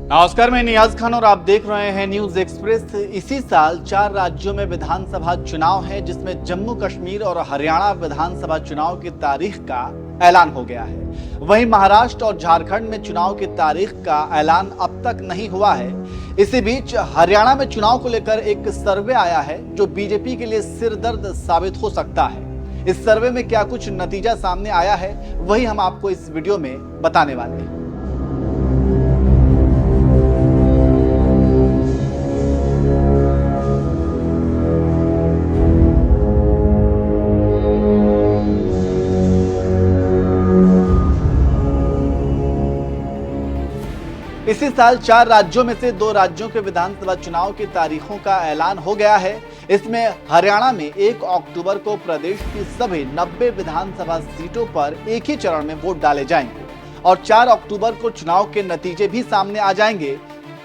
नमस्कार, मैं नियाज खान और आप देख रहे हैं न्यूज एक्सप्रेस। इसी साल 4 राज्यों में विधानसभा चुनाव है, जिसमें जम्मू कश्मीर और हरियाणा विधानसभा चुनाव की तारीख का ऐलान हो गया है। वहीं महाराष्ट्र और झारखंड में चुनाव की तारीख का ऐलान अब तक नहीं हुआ है। इसी बीच हरियाणा में चुनाव को लेकर एक सर्वे आया है, जो बीजेपी के लिए सिरदर्द साबित हो सकता है। इस सर्वे में क्या कुछ नतीजा सामने आया है, वही हम आपको इस वीडियो में बताने वाले हैं। इसी साल 4 राज्यों में से 2 राज्यों के विधानसभा चुनाव की तारीखों का ऐलान हो गया है। इसमें हरियाणा में 1 अक्टूबर को प्रदेश की सभी 90 विधानसभा सीटों पर एक ही चरण में वोट डाले जाएंगे और 4 अक्टूबर को चुनाव के नतीजे भी सामने आ जाएंगे।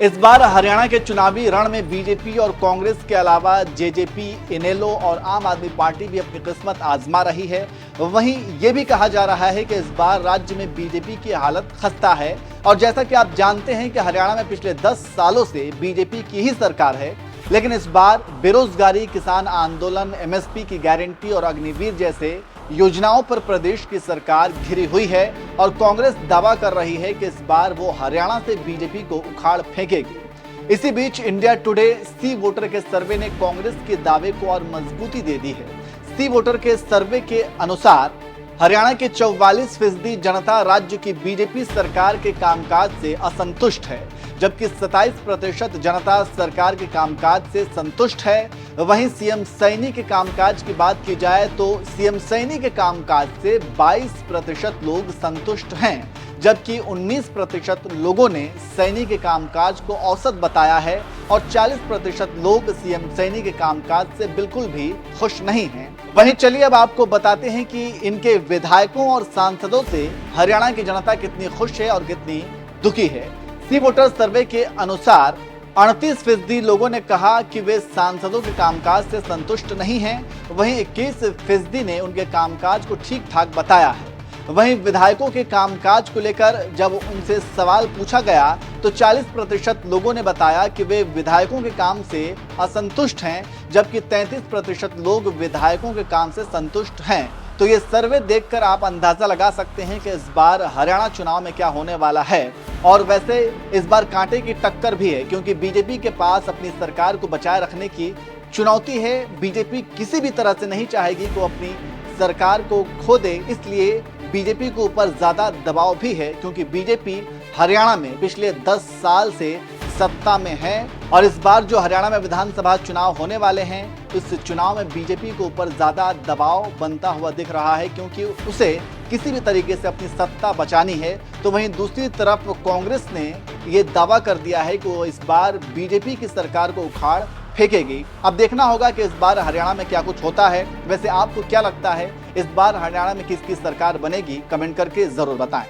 इस बार हरियाणा के चुनावी रण में बीजेपी और कांग्रेस के अलावा जेजेपी, इनेलो और आम आदमी पार्टी भी अपनी किस्मत आजमा रही है। वहीं ये भी कहा जा रहा है कि इस बार राज्य में बीजेपी की हालत खस्ता है और जैसा कि आप जानते हैं कि हरियाणा में पिछले 10 सालों से बीजेपी की ही सरकार है, लेकिन इस बार बेरोजगारी, किसान आंदोलन, एमएसपी की गारंटी और अग्निवीर जैसे योजनाओं पर प्रदेश की सरकार घिरी हुई है और कांग्रेस दावा कर रही है कि इस बार वो हरियाणा से बीजेपी को उखाड़ फेंकेगी। इसी बीच इंडिया टुडे सी वोटर के सर्वे ने कांग्रेस के दावे को और मजबूती दे दी है। सी वोटर के सर्वे के अनुसार हरियाणा के 44% जनता राज्य की बीजेपी सरकार के कामकाज से असंतुष्ट है, जबकि 27% जनता सरकार के कामकाज से संतुष्ट है। वहीं सीएम सैनी के कामकाज की बात की जाए तो सीएम सैनी के कामकाज से 22% लोग संतुष्ट हैं, जबकि 19% लोगों ने सैनी के कामकाज को औसत बताया है और 40% लोग सीएम सैनी के कामकाज से बिल्कुल भी खुश नहीं हैं। वहीं चलिए अब आपको बताते हैं कि इनके विधायकों और सांसदों से हरियाणा की जनता कितनी खुश है और कितनी दुखी है। सी वोटर सर्वे के अनुसार 38% लोगों ने कहा कि वे सांसदों के कामकाज से संतुष्ट नहीं हैं। वहीं 21% ने उनके कामकाज को ठीक ठाक बताया है। वहीं विधायकों के कामकाज को लेकर जब उनसे सवाल पूछा गया तो 40% लोगों ने बताया कि वे विधायकों के काम से असंतुष्ट हैं, जबकि 33% लोग विधायकों के काम से संतुष्ट हैं। तो ये सर्वे देखकर आप अंदाजा लगा सकते हैं कि इस बार हरियाणा चुनाव में क्या होने वाला है। और वैसे इस बार कांटे की टक्कर भी है, क्योंकि बीजेपी के पास अपनी सरकार को बचाए रखने की चुनौती है। बीजेपी किसी भी तरह से नहीं चाहेगी कि वो अपनी सरकार को खो दे, इसलिए बीजेपी के ऊपर ज्यादा दबाव भी है, क्योंकि बीजेपी हरियाणा में पिछले 10 साल से सत्ता में है और इस बार जो हरियाणा में विधानसभा चुनाव होने वाले हैं, इस चुनाव में बीजेपी के ऊपर ज्यादा दबाव बनता हुआ दिख रहा है, क्योंकि उसे किसी भी तरीके से अपनी सत्ता बचानी है। तो वहीं दूसरी तरफ कांग्रेस ने ये दावा कर दिया है कि वो इस बार बीजेपी की सरकार को उखाड़ फेंकेगी। अब देखना होगा कि इस बार हरियाणा में क्या कुछ होता है। वैसे आपको क्या लगता है, इस बार हरियाणा में किसकी सरकार बनेगी? कमेंट करके जरूर बताएं।